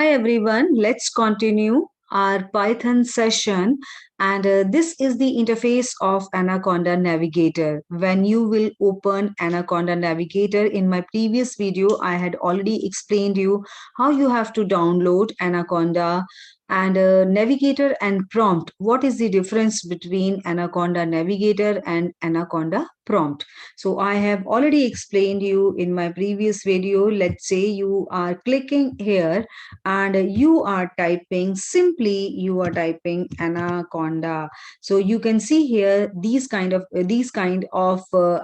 Hi everyone, let's continue our Python session. And this is the interface of Anaconda Navigator. When you will open Anaconda Navigator, in my previous video, I had already explained you how you have to download Anaconda and Navigator and prompt. What is the difference between Anaconda Navigator and Anaconda prompt? So I have already explained you in my previous video. Let's say you are clicking here and you are typing anaconda. So you can see here these kind of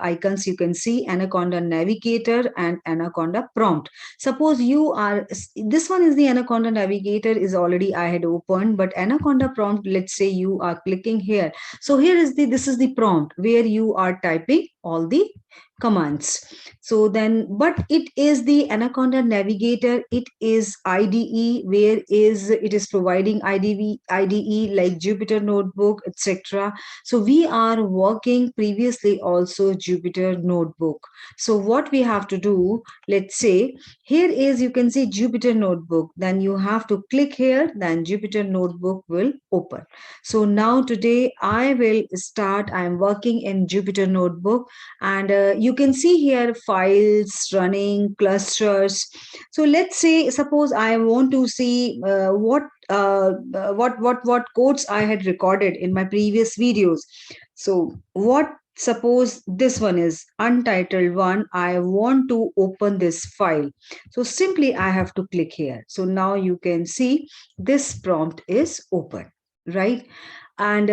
icons. You can see anaconda navigator and anaconda prompt. Suppose you are, this one is the anaconda navigator is already I had opened, but anaconda prompt, let's say you are clicking here. So here is this is the prompt where you are typing all the commands. So then, but it is the anaconda navigator, it is IDE, where is it is providing IDE like Jupyter notebook, etc. So we are working previously also Jupyter notebook. So what we have to do, let's say here is, you can see Jupyter notebook, then you have to click here, then Jupyter notebook will open. So now today I will start, I am working in Jupyter notebook, and you can see here files running clusters. So let's say, suppose I want to see what codes I had recorded in my previous videos. So what, suppose this one is untitled one, I want to open this file. So simply I have to click here. So now you can see this prompt is open, right? And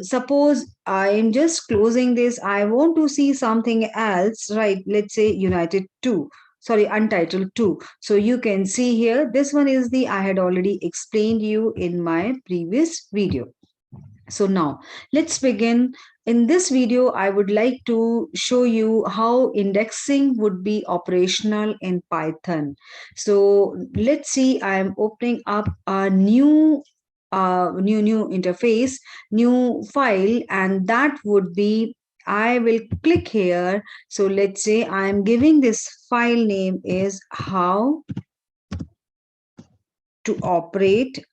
suppose I am just closing this, I want to see something else, right? Let's say United 2, sorry, Untitled 2. So you can see here, this one is the, I had already explained you in my previous video. So now let's begin. In this video, I would like to show you how indexing would be operational in Python. So let's see, I am opening up a new interface, new file, and that would be, I will click here. So let's say I am giving this file name is how to operate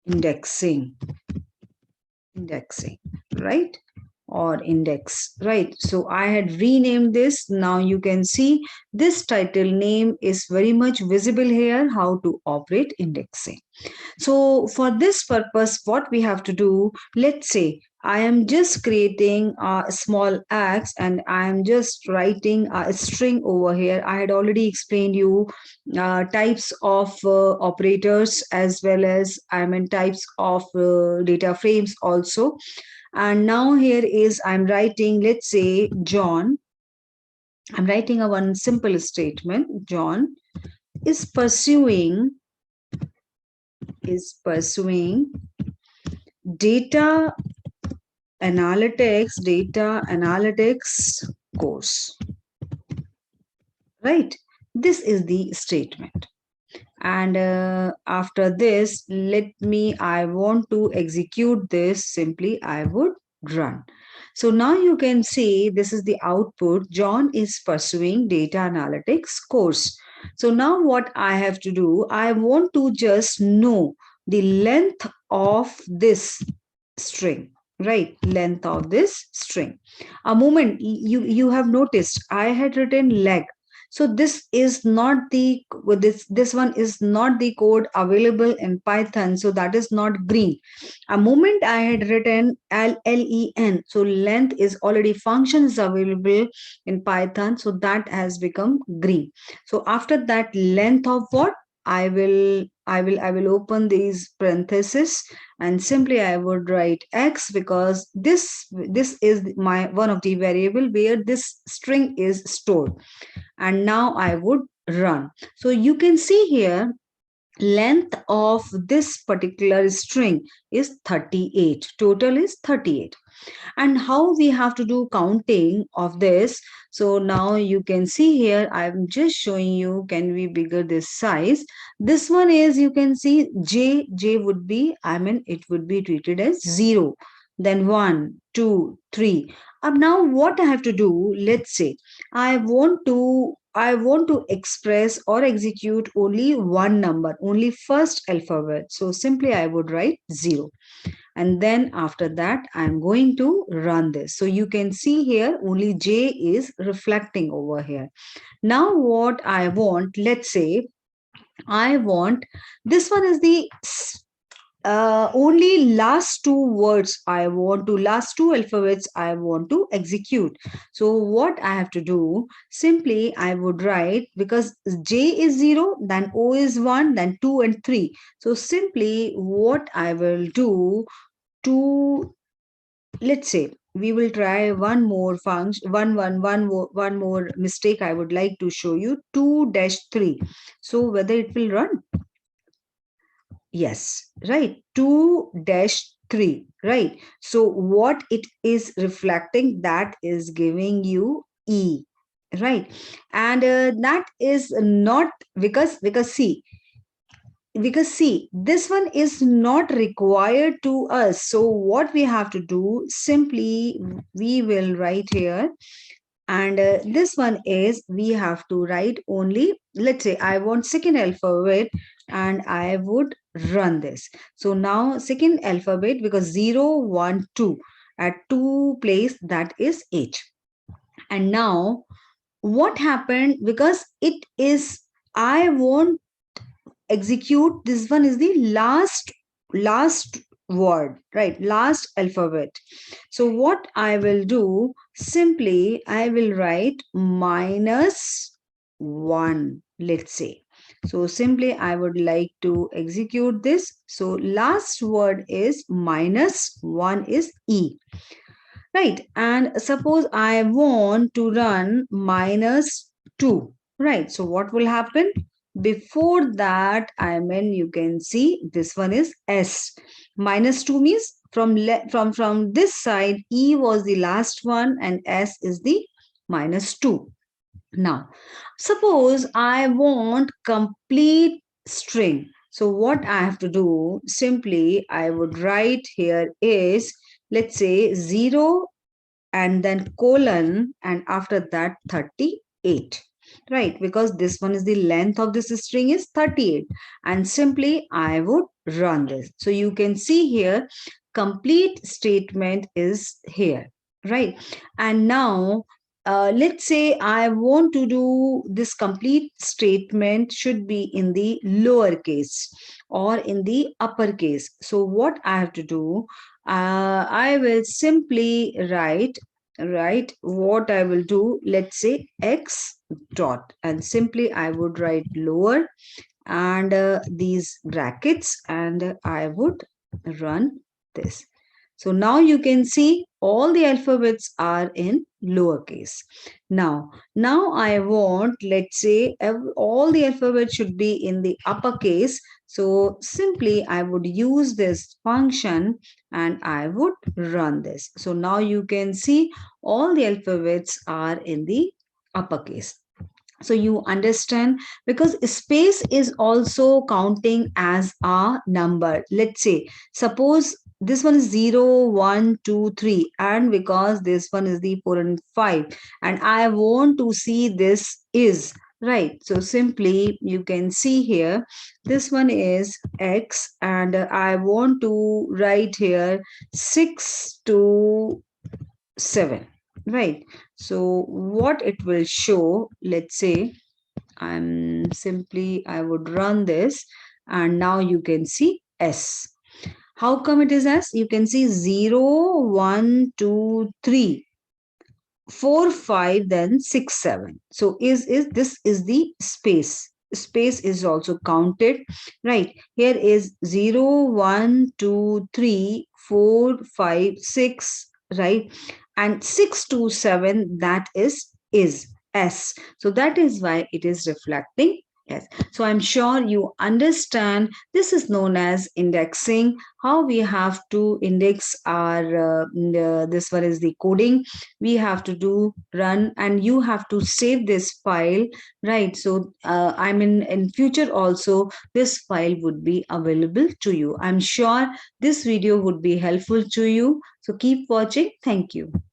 indexing, right? Or index, right? So I had renamed this. Now you can see this title name is very much visible here, how to operate indexing. So for this purpose, what we have to do, let's say I am just creating a small X and I am just writing a string over here. I had already explained you types of operators, as well as I mean types of data frames also. And now here is, I'm writing, let's say John, I'm writing a one simple statement. John is pursuing data analytics course, right? This is the statement. And after this, I want to execute this, simply I would run. So now you can see this is the output. John is pursuing data analytics course. So now what I have to do, I want to just know the length of this string, right? Length of this string. A moment, you have noticed I had written leg. So this is not the, this one is not the code available in Python, so that is not green. A moment I had written len, so length is already, function is available in Python, so that has become green. So after that, length of what, I will open these parentheses, and simply I would write x, because this is my one of the variable where this string is stored. And now I would run. So you can see here, length of this particular string is 38, total is 38. And how we have to do counting of this, so now you can see here, I'm just showing you, can we bigger this size? This one is, you can see j would be, I mean it would be treated as 0, then 1 2 3. Now what I have to do, let's say I want to I want to express or execute only one number, only first alphabet. So simply I would write 0. And then after that, I'm going to run this. So you can see here only J is reflecting over here. Now what I want, let's say I want, this one is the only last two words I want to, last two alphabets I want to execute. So what I have to do, simply I would write, because J is 0, then O is 1, then 2 and 3. So simply what I will do to, let's say, we will try one more function, one more mistake I would like to show you, 2-3. So whether it will run. Yes, right. 2-3, right? So what it is reflecting, that is giving you E, right? And that is not because see, this one is not required to us. So what we have to do, simply we will write here, and this one is we have to write only, let's say I want second alphabet, and I would run this. So now second alphabet, because 0 1 2 at 2 place, that is H. And now what happened, because it is, I want execute, this one is the last word, right? Last alphabet. So what I will do, simply I will write -1, let's say. So simply I would like to execute this. So last word is -1 is E, right? And suppose I want to run -2, right? So what will happen? Before that, I mean, you can see this one is S. -2 means from this side, E was the last one and S is the -2. Now, suppose I want complete string. So what I have to do, simply I would write here is, let's say 0 and then colon, and after that 38, right? Because this one is the length of this string is 38, and simply I would run this. So you can see here complete statement is here, right? And now let's say I want to do this complete statement should be in the lowercase or in the uppercase. So what I have to do, I will simply write what I will do, let's say X dot, and simply I would write lower and these brackets, and I would run this. So now you can see all the alphabets are in lowercase. Now I want, let's say all the alphabets should be in the uppercase. So simply I would use this function and I would run this. So now you can see all the alphabets are in the uppercase. So you understand, because space is also counting as a number. Let's say, suppose this one is 0 1 2 3, and because this one is the 4 and 5, and I want to see this is right. So simply you can see here, this one is X, and I want to write here 6 to 7, right? So what it will show, let's say I would run this, and now you can see S. How come it is S? You can see 0 1 2 3 4 5, then 6 7. So is this is the space is also counted, right? Here is 0 1 2 3 4 5 6, right? And 6 to 7, that is S. So that is why it is reflecting S. So I'm sure you understand, this is known as indexing, how we have to index our this one is the coding we have to do, run, and you have to save this file, right? So I mean, in future also this file would be available to you. I'm sure this video would be helpful to you. So keep watching. Thank you.